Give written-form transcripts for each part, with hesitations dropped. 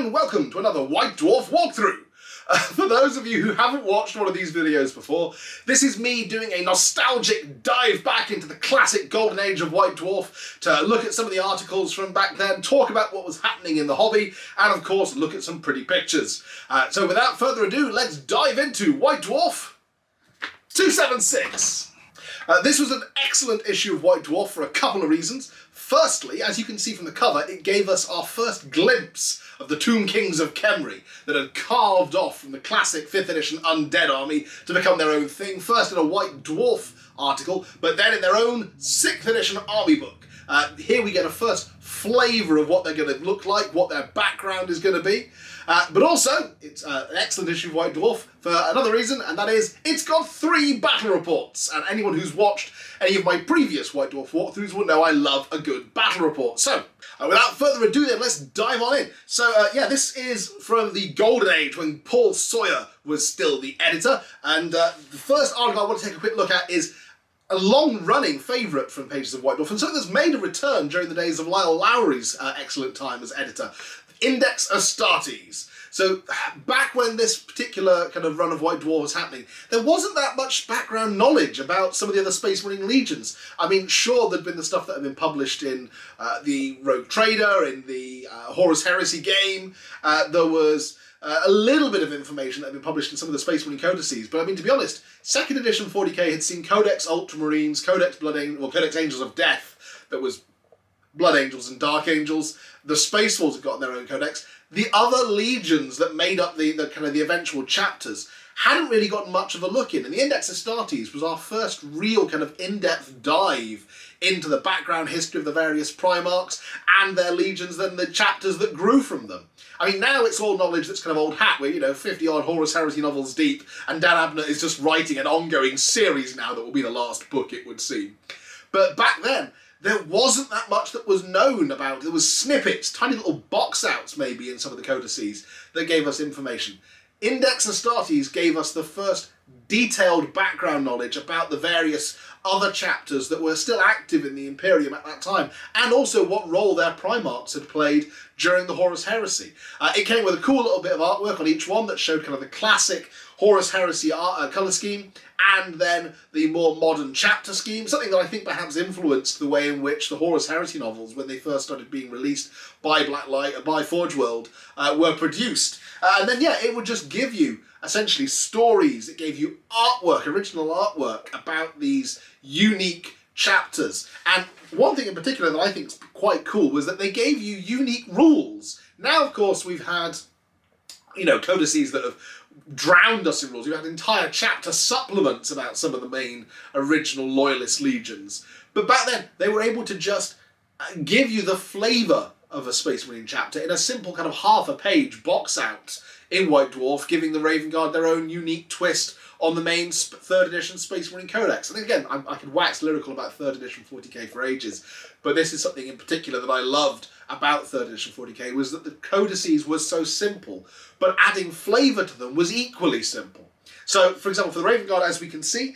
and welcome to another White Dwarf walkthrough. For those of you who haven't watched one of these videos before, this is me doing a nostalgic dive back into the classic golden age of White Dwarf to look at some of the articles from back then, talk about what was happening in the hobby, and of course look at some pretty pictures. So without further ado, let's dive into White Dwarf 276. This was an excellent issue of White Dwarf for a couple of reasons. Firstly, as you can see from the cover, it gave us our first glimpse of the Tomb Kings of Khemri that had carved off from the classic 5th edition undead army to become their own thing, first in a White Dwarf article, but then in their own 6th edition army book. Here we get a first flavour of what they're going to look like, what their background is going to be. But also, it's an excellent issue of White Dwarf for another reason, and that is, it's got 3 battle reports. And anyone who's watched any of my previous White Dwarf walkthroughs will know I love a good battle report. So, without further ado then, let's dive on in. So, yeah, this is from the golden age when Paul Sawyer was still the editor. And the first article I want to take a quick look at is a long-running favourite from Pages of White Dwarf, and something that's made a return during the days of Lyle Lowry's excellent time as editor. Index Astartes. So back when this particular kind of run of White Dwarf was happening, there wasn't that much background knowledge about some of the other Space Marine legions. I mean, sure, there'd been the stuff that had been published in the Rogue Trader, in the Horus Heresy game. There was a little bit of information that had been published in some of the Space Marine codices, but I mean, to be honest, 2nd edition 40k had seen Codex Ultramarines, Codex Codex Angels of Death, that was Blood Angels and Dark Angels. The Space Wolves had gotten their own codex. The other legions that made up the kind of the eventual chapters hadn't really gotten much of a look in. And the Index Astartes was our first real kind of in-depth dive into the background history of the various Primarchs and their legions and the chapters that grew from them. I mean, now it's all knowledge that's kind of old hat. We're, 50-odd Horus Heresy novels deep, and Dan Abnett is just writing an ongoing series now that will be the last book, it would seem. But back then, there wasn't that much that was known about. There was snippets, tiny little box outs maybe in some of the codices that gave us information. Index Astartes gave us the first detailed background knowledge about the various other chapters that were still active in the Imperium at that time, and also what role their Primarchs had played during the Horus Heresy. It came with a cool little bit of artwork on each one that showed kind of the classic Horus Heresy colour scheme, and then the more modern chapter scheme, something that I think perhaps influenced the way in which the Horus Heresy novels, when they first started being released by Blacklight, by Forge World, were produced. And then, yeah, it would just give you, essentially, stories. It gave you artwork, original artwork, about these unique chapters. And one thing in particular that I think is quite cool was that they gave you unique rules. Now, of course, we've had, codices that have drowned us in rules. We've had entire chapter supplements about some of the main original Loyalist legions. But back then, they were able to just give you the flavour of a Space Marine chapter in a simple kind of half a page box out in White Dwarf, giving the Raven Guard their own unique twist on the main 3rd edition Space Marine Codex. And again, I could wax lyrical about 3rd edition 40k for ages, but this is something in particular that I loved about 3rd edition 40k, was that the codices were so simple, but adding flavour to them was equally simple. So, for example, for the Raven Guard, as we can see,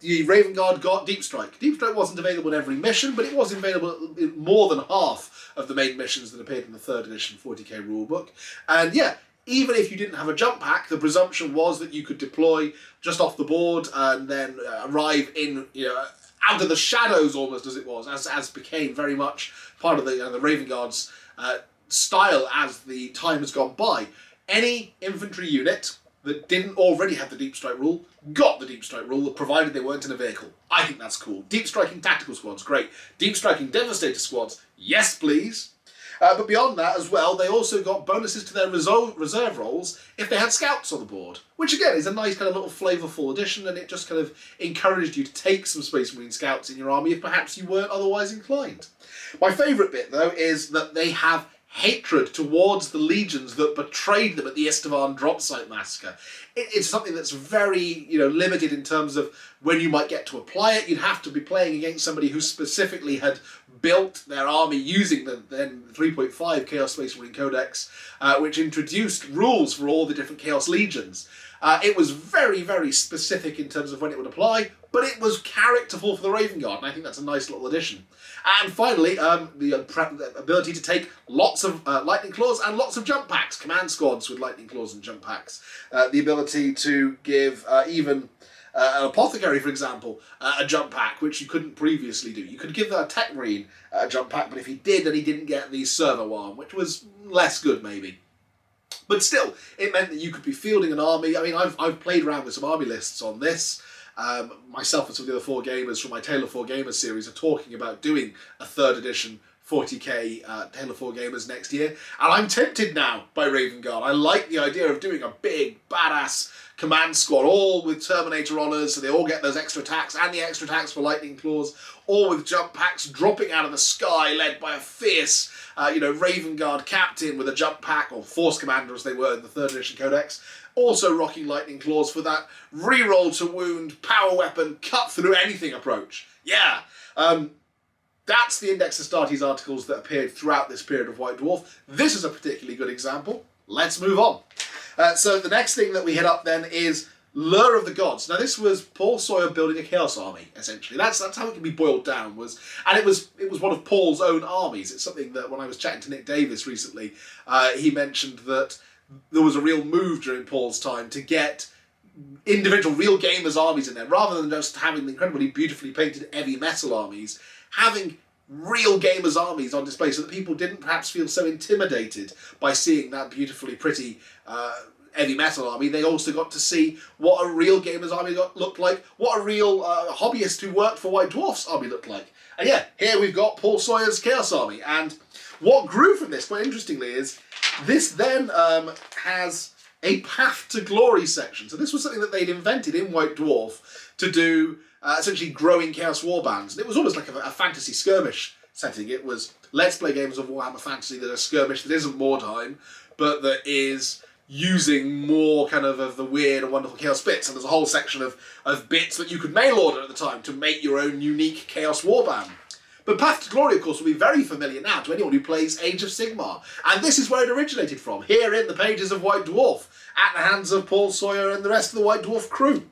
the Raven Guard got Deep Strike. Deep Strike wasn't available in every mission, but it was available in more than half of the main missions that appeared in the 3rd edition 40k rulebook. And yeah, even if you didn't have a jump pack, the presumption was that you could deploy just off the board and then arrive in, out of the shadows almost as it was, as became very much part of the Raven Guard's style as the time has gone by. Any infantry unit that didn't already have the Deep Strike rule got the Deep Strike rule, provided they weren't in a vehicle. I think that's cool. Deep Striking Tactical Squads, great. Deep Striking Devastator Squads, yes please. But beyond that as well, they also got bonuses to their reserve rolls if they had scouts on the board, which again is a nice kind of little flavourful addition, and it just kind of encouraged you to take some Space Marine scouts in your army if perhaps you weren't otherwise inclined. My favourite bit though is that they have hatred towards the legions that betrayed them at the Estevan drop site massacre. It's something that's very, limited in terms of when you might get to apply it. You'd have to be playing against somebody who specifically had built their army using the then 3.5 Chaos Space Marine Codex, which introduced rules for all the different Chaos Legions. It was very, very specific in terms of when it would apply. but it was characterful for the Raven Guard, and I think that's a nice little addition. And finally, the ability to take lots of lightning claws and lots of jump packs, command squads with lightning claws and jump packs. The ability to give even an apothecary, for example, a jump pack, which you couldn't previously do. You could give a tech marine a jump pack, but if he did, then he didn't get the servo arm, which was less good, maybe. But still, it meant that you could be fielding an army. I mean, I've played around with some army lists on this. Myself and some of the other 4Gamers from my Tale of 4Gamers series are talking about doing a 3rd edition 40k Tale of 4Gamers next year, and I'm tempted now by Raven Guard. I like the idea of doing a big, badass command squad, all with Terminator honours, so they all get those extra attacks, and the extra attacks for lightning claws, all with jump packs dropping out of the sky, led by a fierce, Raven Guard captain with a jump pack, or force commander as they were in the 3rd edition codex, also rocking lightning claws for that reroll to wound, power weapon, cut through anything approach. Yeah. That's the Index Astartes articles that appeared throughout this period of White Dwarf. This is a particularly good example. Let's move on. So the next thing that we hit up then is Lure of the Gods. Now this was Paul Sawyer building a Chaos Army, essentially. That's how it can be boiled down. And it was one of Paul's own armies. It's something that when I was chatting to Nick Davis recently, he mentioned that there was a real move during Paul's time to get individual real gamers armies in there, rather than just having the incredibly beautifully painted heavy metal armies, having real gamers armies on display so that people didn't perhaps feel so intimidated by seeing that beautifully pretty heavy metal army. They also got to see what a real gamers army looked like, what a real hobbyist who worked for White Dwarf's army looked like. And yeah, here we've got Paul Sawyer's Chaos Army, and what grew from this, quite interestingly, is this then has a Path to Glory section. So this was something that they'd invented in White Dwarf to do essentially growing Chaos Warbands. And it was almost like a fantasy skirmish setting. It was, let's play games of Warhammer Fantasy that are skirmish, that isn't Mordheim, but that is using more kind of the weird and wonderful Chaos bits. And there's a whole section of bits that you could mail order at the time to make your own unique Chaos Warband. But Path to Glory, of course, will be very familiar now to anyone who plays Age of Sigmar. And this is where it originated from, here in the pages of White Dwarf, at the hands of Paul Sawyer and the rest of the White Dwarf crew.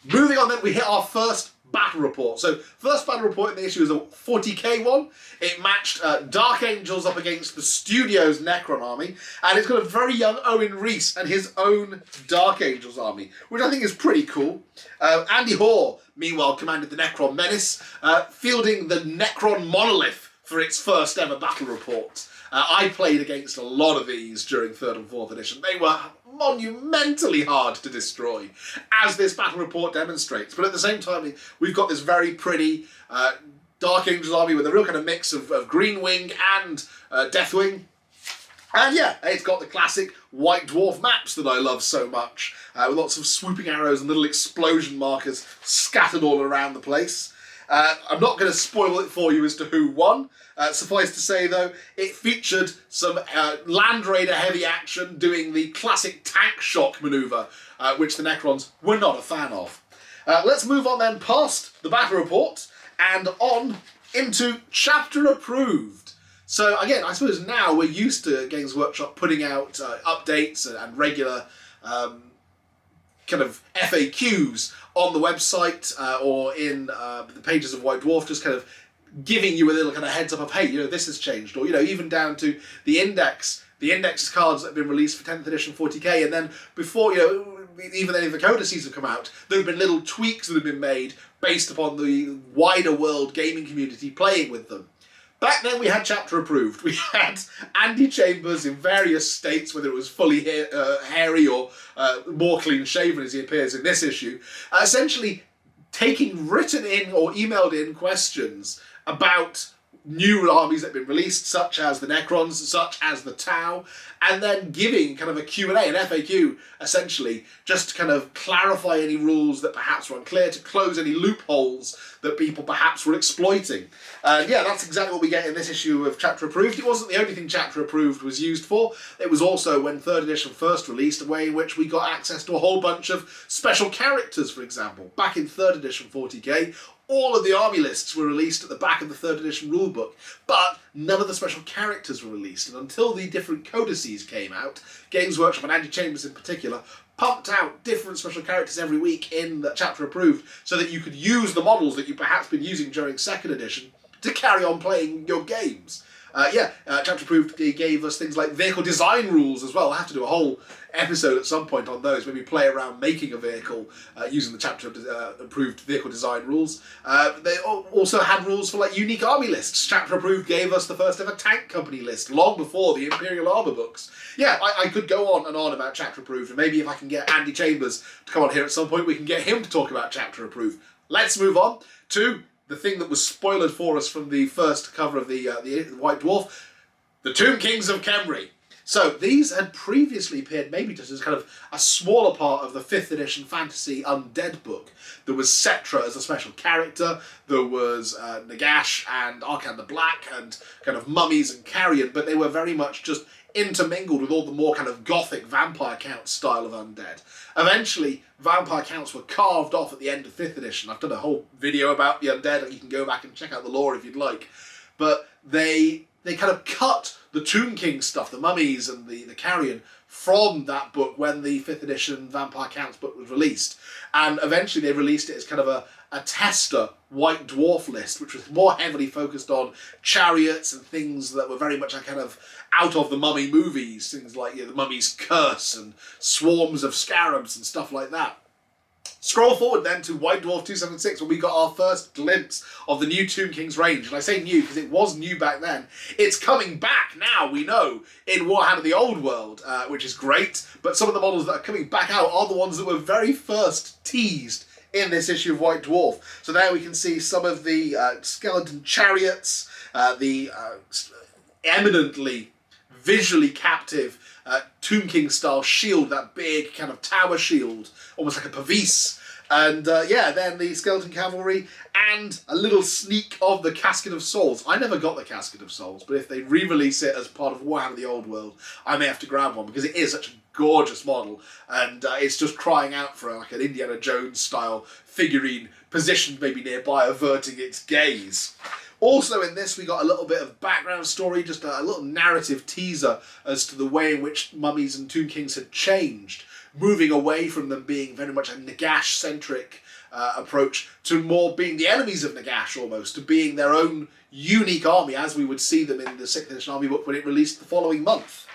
Moving on then, we hit our first battle report. So, first battle report in the issue is a 40k one. It matched Dark Angels up against the studio's Necron army, and it's got a very young Owen Reese and his own Dark Angels army, which I think is pretty cool. Andy Hoare, meanwhile, commanded the Necron Menace, fielding the Necron Monolith for its first ever battle report. I played against a lot of these during 3rd and 4th edition. They were monumentally hard to destroy, as this battle report demonstrates. But at the same time, we've got this very pretty Dark Angels army with a real kind of mix of Green Wing and Deathwing. And yeah, it's got the classic White Dwarf maps that I love so much, with lots of swooping arrows and little explosion markers scattered all around the place. I'm not going to spoil it for you as to who won. Suffice to say, though, it featured some Land Raider heavy action doing the classic tank shock manoeuvre, which the Necrons were not a fan of. Let's move on then past the battle report and on into Chapter Approved. So again, I suppose now we're used to Games Workshop putting out updates and regular kind of FAQs on the website or in the pages of White Dwarf, just kind of giving you a little kind of heads up of, hey, this has changed, or even down to the index cards that have been released for 10th edition 40k, and then before even any of the codices have come out, there have been little tweaks that have been made based upon the wider world gaming community playing with them. Back then we had Chapter Approved. We had Andy Chambers in various states, whether it was fully hairy or more clean shaven as he appears in this issue, essentially taking written in or emailed in questions about new armies that have been released, such as the Necrons, such as the Tau, and then giving kind of a Q&A, an FAQ, essentially, just to kind of clarify any rules that perhaps were unclear, to close any loopholes that people perhaps were exploiting. Yeah, that's exactly what we get in this issue of Chapter Approved. It wasn't the only thing Chapter Approved was used for. It was also, when 3rd edition first released, a way in which we got access to a whole bunch of special characters, for example. Back in 3rd edition 40k, all of the army lists were released at the back of the 3rd edition rulebook, but none of the special characters were released. And until the different codices came out, Games Workshop, and Andy Chambers in particular, pumped out different special characters every week in the Chapter Approved so that you could use the models that you perhaps been using during 2nd edition to carry on playing your games. Chapter Approved gave us things like vehicle design rules as well. I'll have to do a whole episode at some point on those, maybe play around making a vehicle using the Chapter Approved vehicle design rules. They also had rules for like unique army lists. Chapter Approved gave us the first ever tank company list, long before the Imperial Armour books. Yeah, I could go on and on about Chapter Approved, and maybe if I can get Andy Chambers to come on here at some point, we can get him to talk about Chapter Approved. Let's move on to the thing that was spoiled for us from the first cover of the White Dwarf, the Tomb Kings of Khemri. So these had previously appeared maybe just as kind of a smaller part of the 5th edition fantasy Undead book. There was Cetra as a special character, there was Nagash and Arkan the Black and kind of mummies and carrion, but they were very much just intermingled with all the more kind of gothic vampire count style of undead. Eventually, vampire counts were carved off at the end of 5th edition. I've done a whole video about the undead, and you can go back and check out the lore if you'd like. But they kind of cut the Tomb King stuff, the mummies and the carrion, from that book when the 5th edition Vampire Counts book was released. And eventually they released it as kind of a tester White Dwarf list, which was more heavily focused on chariots and things that were very much a kind of out of the Mummy movies, things like the Mummy's Curse and swarms of scarabs and stuff like that. Scroll forward then to White Dwarf 276, where we got our first glimpse of the new Tomb King's range. And I say new because it was new back then. It's coming back now, we know, in Warhammer the Old World, which is great. But some of the models that are coming back out are the ones that were very first teased in this issue of White Dwarf. So there we can see some of the skeleton chariots, the eminently visually captive Tomb King style shield, that big kind of tower shield, almost like a pavis. And then the skeleton cavalry and a little sneak of the Casket of Souls. I never got the Casket of Souls, but if they re-release it as part of Warhammer the Old World, I may have to grab one because it is such a gorgeous model, and it's just crying out for like an Indiana Jones style figurine positioned maybe nearby, averting its gaze. Also in this we got a little bit of background story, just a little narrative teaser as to the way in which mummies and Tomb Kings had changed, moving away from them being very much a Nagash-centric approach to more being the enemies of Nagash almost, to being their own unique army as we would see them in the 6th edition army book when it released the following month.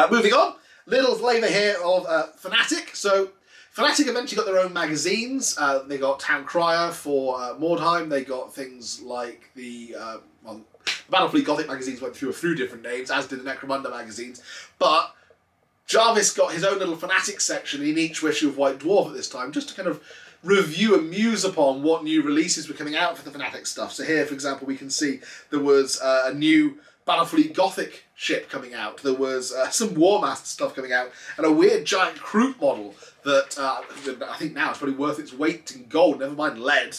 Moving on, little flavour here of Fanatic. So Fanatic eventually got their own magazines. They got Town Crier for Mordheim. They got things like the Battlefleet Gothic magazines went through a few different names, as did the Necron magazines. But Jarvis got his own little Fanatic section in each issue of White Dwarf at this time, just to kind of review and muse upon what new releases were coming out for the Fanatic stuff. So here, for example, we can see there was a new Battlefleet Gothic ship coming out. There was some Warmaster stuff coming out, and a weird giant Kroot model that I think now it's probably worth its weight in gold, never mind lead.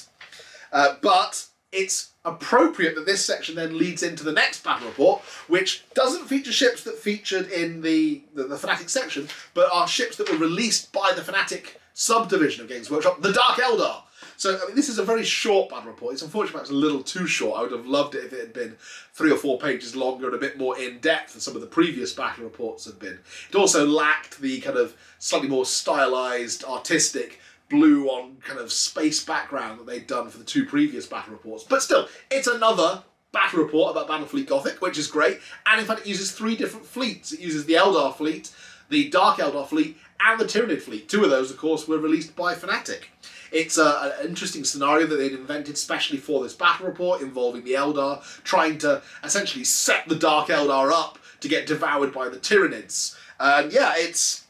But it's appropriate that this section then leads into the next battle report, which doesn't feature ships that featured in the Fanatic section, but are ships that were released by the Fanatic subdivision of Games Workshop, the Dark Eldar. So, I mean, this is a very short battle report. It's unfortunately perhaps a little too short. I would have loved it if it had been 3 or 4 pages longer and a bit more in-depth than some of the previous battle reports had been. It also lacked the kind of slightly more stylised, artistic, blue on kind of space background that they'd done for the 2 previous battle reports. But still, it's another battle report about Battlefleet Gothic, which is great. And in fact, it uses 3 different fleets. It uses the Eldar fleet, the Dark Eldar fleet, and the Tyranid fleet. 2 of those, of course, were released by Fanatic. It's an interesting scenario that they'd invented specially for this battle report, involving the Eldar trying to essentially set the Dark Eldar up to get devoured by the Tyranids. And yeah, it's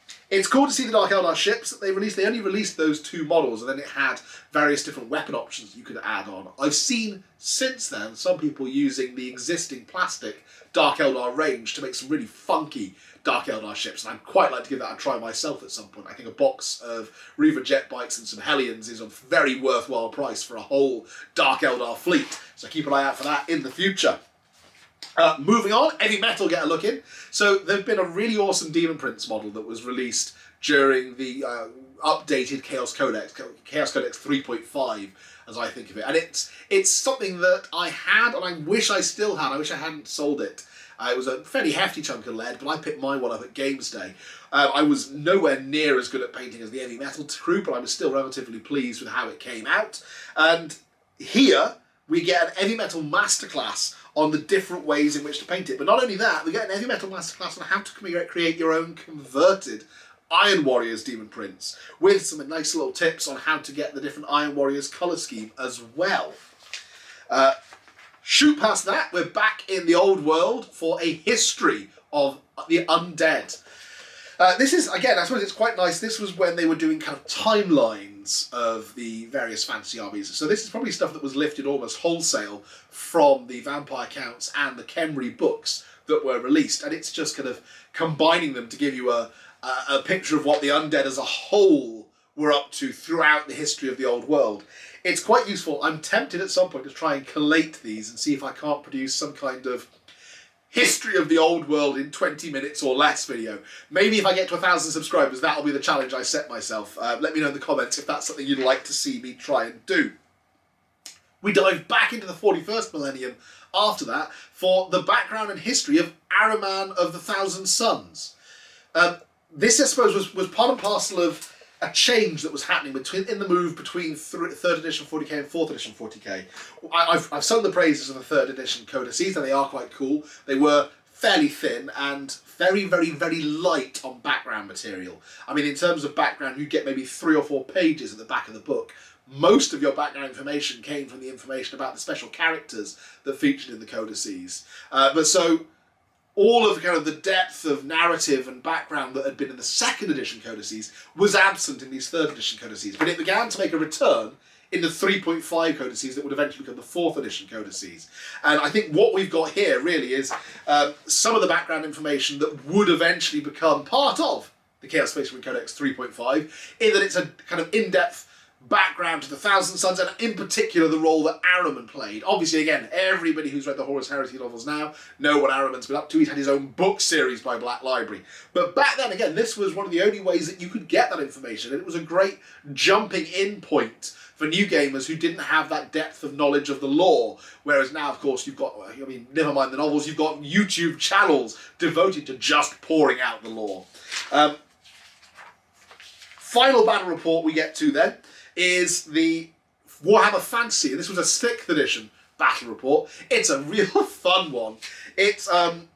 cool to see the Dark Eldar ships that they released. They only released those 2 models, and then it had various different weapon options you could add on. I've seen since then some people using the existing plastic Dark Eldar range to make some really funky Dark Eldar ships, and I'd quite like to give that a try myself at some point. I think a box of Reaver jet bikes and some Hellions is a very worthwhile price for a whole Dark Eldar fleet, so keep an eye out for that in the future. Moving on, Heavy Metal get a look in. So there's been a really awesome Demon Prince model that was released during the updated Chaos Codex 3.5, as I think of it. And it's something that I had, and I wish I still had. I wish I hadn't sold it. It was a fairly hefty chunk of lead, but I picked my one up at Games Day. I was nowhere near as good at painting as the Heavy Metal crew, but I was still relatively pleased with how it came out. And here we get an Heavy Metal masterclass on the different ways in which to paint it. But not only that, we get an Heavy Metal masterclass on how to create your own converted Iron Warriors Demon Prints, with some nice little tips on how to get the different Iron Warriors colour scheme as well. Shoot past that, we're back in the old world for a history of the undead. This is, again, I suppose it's quite nice. This was when they were doing kind of timelines of the various fantasy armies. So this is probably stuff that was lifted almost wholesale from the Vampire Counts and the Khemri books that were released. And it's just kind of combining them to give you a picture of what the undead as a whole were up to throughout the history of the old world. It's quite useful. I'm tempted at some point to try and collate these and see if I can't produce some kind of history of the old world in 20 minutes or less video. Maybe if I get to 1,000 subscribers, that'll be the challenge I set myself. Let me know in the comments if that's something you'd like to see me try and do. We dive back into the 41st millennium after that for the background and history of Ahriman of the Thousand Suns. This, I suppose, was part and parcel of a change that was happening in the move between 3rd edition 40k and 4th edition 40k. I've sung the praises of the 3rd edition codices, and they are quite cool. They were fairly thin and very, very, very light on background material. I mean, in terms of background, you get maybe 3 or 4 pages at the back of the book. Most of your background information came from the information about the special characters that featured in the codices. All of kind of the depth of narrative and background that had been in the 2nd edition codices was absent in these 3rd edition codices, but it began to make a return in the 3.5 codices that would eventually become the 4th edition codices. And I think what we've got here really is some of the background information that would eventually become part of the Chaos Space Marine Codex 3.5, in that it's a kind of in-depth background to the Thousand Suns, and in particular the role that Ahriman played. Obviously, again, everybody who's read the Horus Heresy novels now know what Ahriman's been up to. He's had his own book series by Black Library. But back then, again, this was one of the only ways that you could get that information, and it was a great jumping in point for new gamers who didn't have that depth of knowledge of the lore. Whereas now, of course, you've got, I mean, never mind the novels, you've got YouTube channels devoted to just pouring out the lore. Final battle report we get to then is the Warhammer Fantasy. This was a 6th edition battle report. It's a real fun one. It's one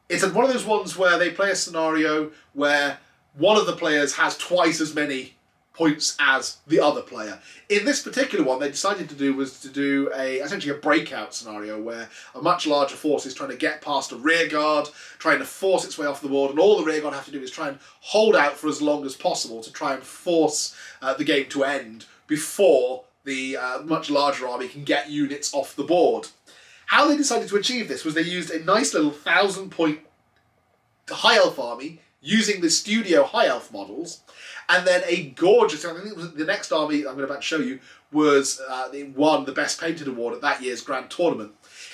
of those ones where they play a scenario where one of the players has twice as many points as the other player. In this particular one, they decided to do essentially a breakout scenario where a much larger force is trying to get past a rear guard, trying to force its way off the board, and all the rear guard have to do is try and hold out for as long as possible to try and force the game to end before the much larger army can get units off the board. How they decided to achieve this was they used a nice little 1,000-point High Elf army using the studio High Elf models, and then a gorgeous, I think it was the next army I'm about to show you was won the Best Painted Award at that year's Grand Tournament.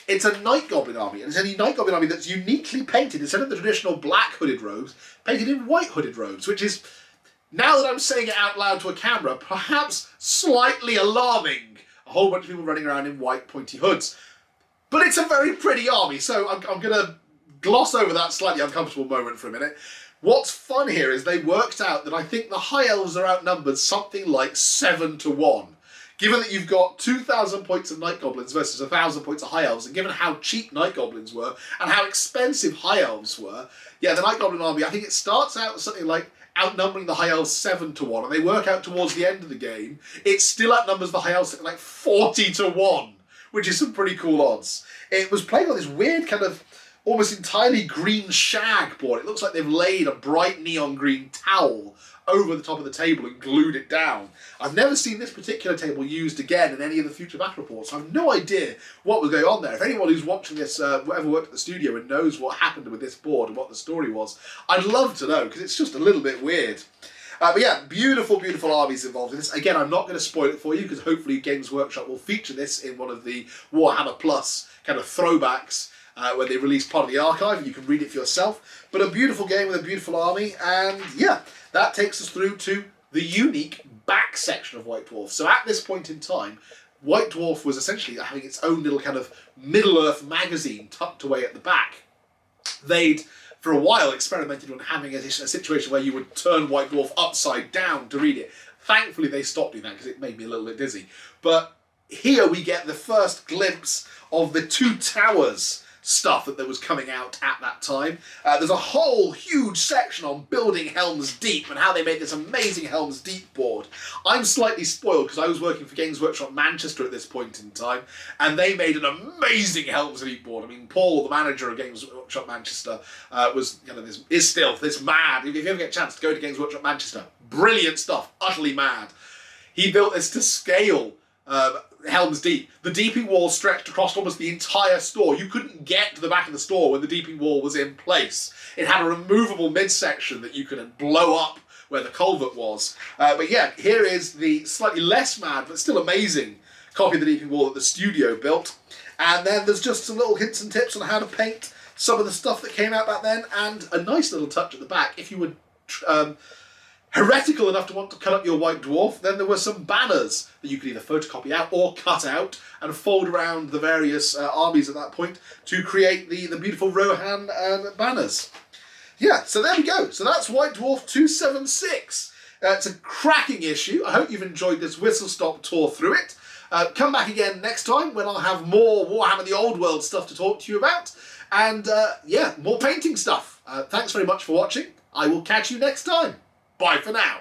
It's a Night Goblin army, and it's a Night Goblin army that's uniquely painted, instead of the traditional black hooded robes, painted in white hooded robes, which is, now that I'm saying it out loud to a camera, perhaps slightly alarming. A whole bunch of people running around in white pointy hoods. But it's a very pretty army, so I'm going to gloss over that slightly uncomfortable moment for a minute. What's fun here is they worked out that I think the High Elves are outnumbered something like 7-1. Given that you've got 2,000 points of Night Goblins versus 1,000 points of High Elves, and given how cheap Night Goblins were and how expensive High Elves were, yeah, the Night Goblin army, I think it starts out with something like outnumbering the High Elves 7-1, and they work out towards the end of the game, it still outnumbers the High Elves something like 40-1, which is some pretty cool odds. It was playing on this weird kind of almost entirely green shag board. It looks like they've laid a bright neon green towel over the top of the table and glued it down. I've never seen this particular table used again in any of the future battle reports. I have no idea what was going on there. If anyone who's watching this ever worked at the studio and knows what happened with this board and what the story was, I'd love to know, because it's just a little bit weird. But yeah, beautiful, beautiful armies involved in this. Again, I'm not going to spoil it for you, because hopefully Games Workshop will feature this in one of the Warhammer Plus kind of throwbacks where they release part of the archive, and you can read it for yourself. But a beautiful game with a beautiful army, and yeah, that takes us through to the unique back section of White Dwarf. So at this point in time, White Dwarf was essentially having its own little kind of Middle-earth magazine tucked away at the back. They'd, for a while, experimented on having a situation where you would turn White Dwarf upside down to read it. Thankfully, they stopped doing that because it made me a little bit dizzy. But here we get the first glimpse of the Two Towers stuff that was coming out at that time. There's a whole huge section on building Helm's Deep and how they made this amazing Helm's Deep board. I'm slightly spoiled because I was working for Games Workshop Manchester at this point in time, and they made an amazing Helm's Deep board. I mean, Paul, the manager of Games Workshop Manchester, is still this mad. If you ever get a chance to go to Games Workshop Manchester, brilliant stuff, utterly mad. He built this to scale Helm's Deep. The deeping wall stretched across almost the entire store. You couldn't get to the back of the store when the deeping wall was in place. It had a removable midsection that you could blow up where the culvert was. But yeah, here is the slightly less mad, but still amazing copy of the deeping wall that the studio built. And then there's just some little hints and tips on how to paint some of the stuff that came out back then, and a nice little touch at the back. If you were heretical enough to want to cut up your White Dwarf, then there were some banners that you could either photocopy out or cut out and fold around the various armies at that point to create the beautiful Rohan banners. Yeah, so there we go. So that's White Dwarf 276. It's a cracking issue. I hope you've enjoyed this whistle-stop tour through it. Come back again next time when I'll have more Warhammer the Old World stuff to talk to you about. And yeah, more painting stuff. Thanks very much for watching. I will catch you next time. Bye for now.